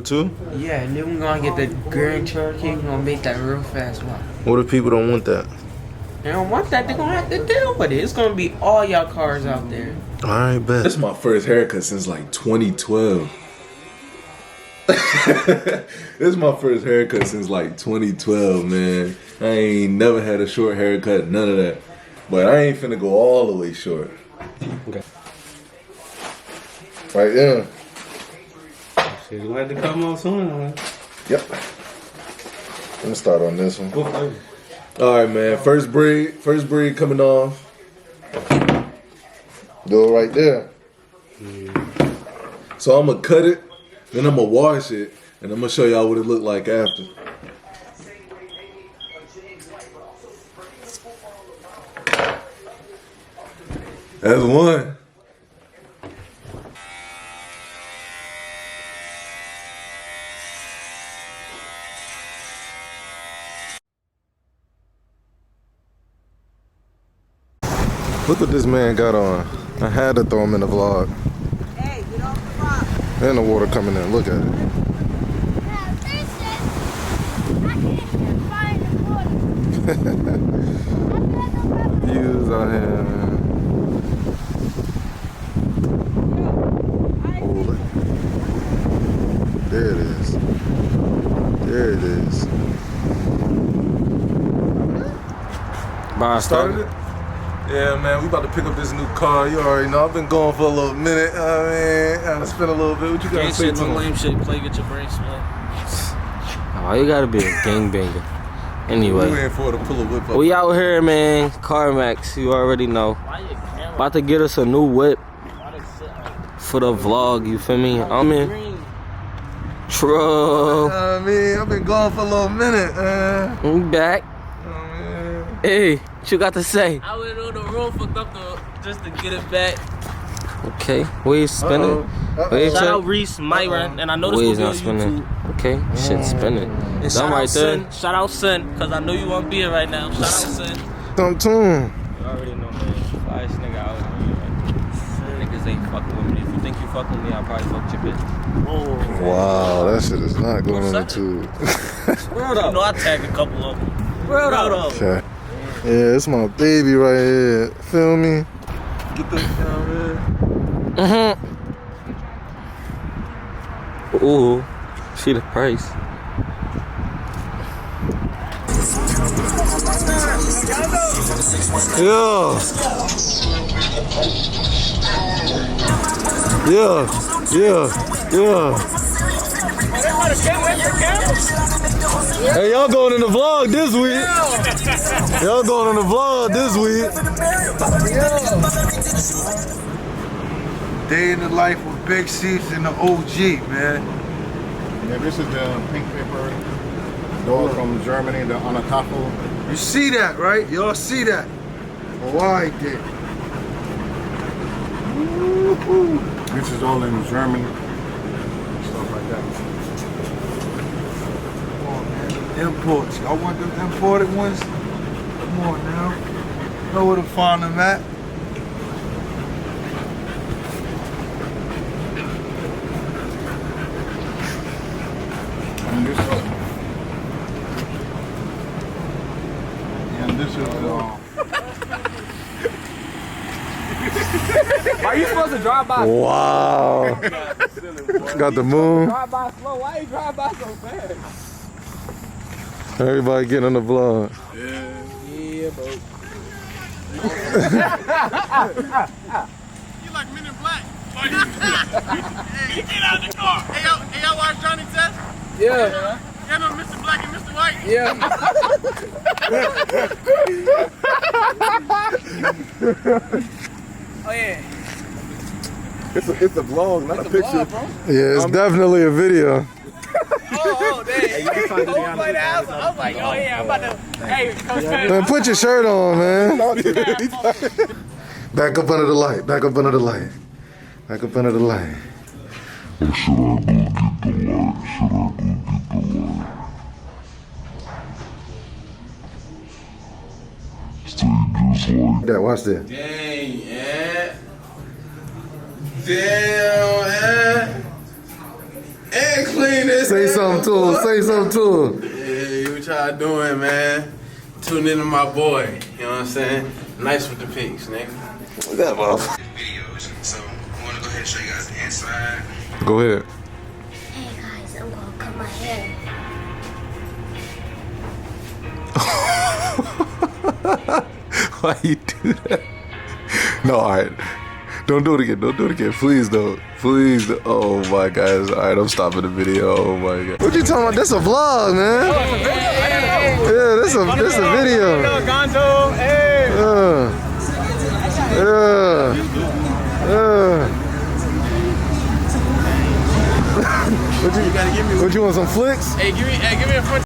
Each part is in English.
too? Yeah, and then we're gonna get the Grand Cherokee. We're gonna make that real fast walk. What if people don't want that? They don't want that, they're gonna have to deal with it. It's gonna be all y'all cars out there. Alright, bet. This is my first haircut since like 2012. This is my first haircut since like 2012, man. I ain't never had a short haircut, none of that. But I ain't finna go all the way short. Okay. Right there. She's gonna have to come on soon, man. Yep. Let me start on this one. Alright, man. First braid coming off. Do it right there. So I'm gonna cut it, then I'm gonna wash it, and I'm gonna show y'all what it looked like after. That's one. Look what this man got on. I had to throw him in the vlog. Hey, get off the rock. And the water coming in. Look at it. Views out here, man. Hold it. There it is. There it is. Started it? Yeah, man, we about to pick up this new car. You already know. I've been going for a little minute. I mean, I gotta spend a little bit. What you gotta say to no him? lame shit. Play, get your brain split. Oh, you gotta be a gangbanger. Anyway, We waiting for her to pull a whip up. we out here, man. CarMax, you already know. About to get us a new whip for the vlog. You feel me? I'm in. True. I mean, I've been gone for a little minute, man. We back. Oh, man. Hey, what you got to say? I went on the road for just to get it back. Okay, we spinning. Wait, Shout out Reese, Myron, and I know this Wade's will not be on spinning. YouTube. Okay, shit spinning. And That shout right out there. Son. Shout out Son, because I know you want to be here right now. Shout out Son. Some tune. You already know, man. Flyest nigga out here. Niggas ain't fucking with me. If you think you fuck with me, I'll probably fuck your bitch. Wow, that shit is not going on the What's tube. Word up. You know I tagged a couple of them. Word up. Okay. Yeah, it's my baby right here. Feel me? Get this down, man. Ooh, see the price. Yeah. Yeah. Yeah. Yeah. Hey, y'all going in the vlog this week. Y'all going in the vlog this week. Day in the life of Big Seats and the OG, man. Yeah, this is the pink paper door from Germany, the Anatafel. You see that, right? Y'all see that? Oh, I did. Woo-hoo. This is all in German, stuff like that. Come on, man. Imports. Y'all want them imported ones? Come on now. Know where to find them at. And this is Why you supposed to drive by? Wow. Got the moon. Drive by slow. Why you drive by so fast? Everybody getting on the vlog. Yeah, bro. You like Men in Black. Hey, get out the car. Hey, y'all watch Johnny Test? Yeah. Y'all know Mr. Black and Mr. White? Yeah. Oh, yeah. it's a vlog, not a picture. Yeah, it's definitely a video. Oh, dang. I was like, oh, yeah, I'm about to. Hey, Coach Man, put your shirt on, man. Back up under the light. Back up under the light. Back up under the light. That, watch that. Dang, yeah. Damn, man. And clean this Say something to him. Say something to him. Hey, what y'all doing, man? Tune in to my boy. You know what I'm saying? Nice with the pics, nigga. Look at that motherfucker. Videos. So, I want to go ahead and show you guys the inside. Go ahead. Hey guys, I'm gonna cut my hair. Why you do that? No, alright. Don't do it again. Don't do it again. Please don't. Please. Oh my guys. Alright, I'm stopping the video. Oh my god. What you talking about? This a vlog, man. Yeah, this a video. Gonzo, hey. What you want, some flicks? Hey, give me a front.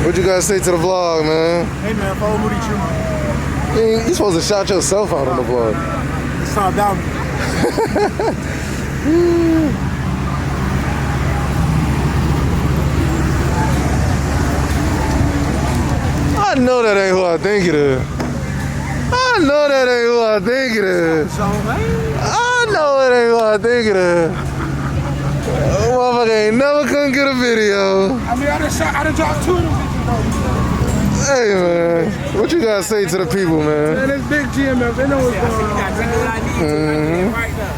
What you guys say to the vlog, man? Hey man, follow Moody True. You supposed to shout yourself out on the vlog. It's not about me. I know that ain't who I think it is. I know that ain't who I think it is. I know it ain't who I think it is. Motherfucker ain't never come get a video. I mean, I done dropped 2 of them bitches though. Hey man, what you gotta say to the people, man? Man, it's big GMF. They know what's going on. Right now.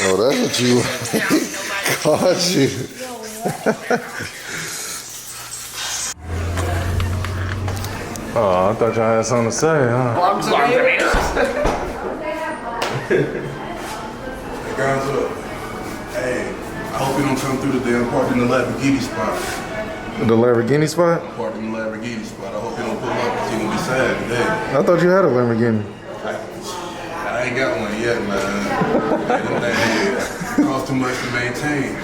Oh, that's what you caught you. Oh, I thought y'all had something to say, huh? Guys, look. Hey, I hope you don't come through the damn park in the Lamborghini spot. The Lamborghini spot? Park in the Lamborghini spot. I hope you don't pull up because you're gonna be sad today. I thought you had a Lamborghini. I ain't got one yet, man. That costs too much to maintain.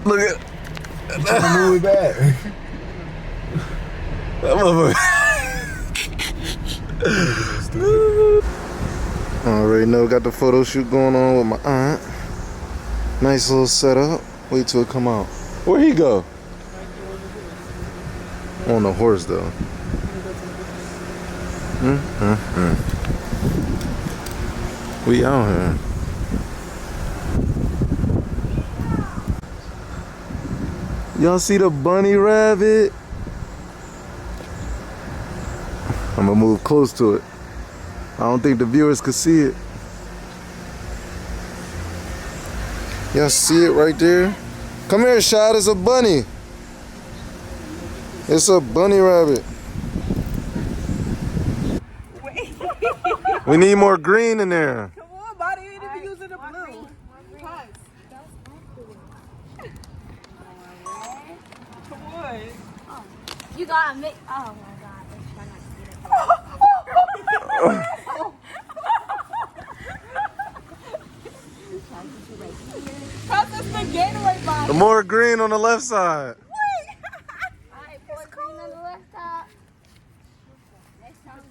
Look at Trying to move it back. that motherfucker. Already know, got the photo shoot going on with my aunt. Nice little setup. Wait till it come out. Where'd he go? On the horse though. We out here. Y'all see the bunny rabbit? I'm gonna move close to it. I don't think the viewers could see it. Y'all see it right there? Come here, Shad, it's a bunny. It's a bunny rabbit. We need more green in there. Come on, buddy. You need to be using the blue. Come on. You gotta make. Oh my god. Let's try not to see it. The Gatorade bottle. More green on the left side. Alright, pour green on the left top. Next time,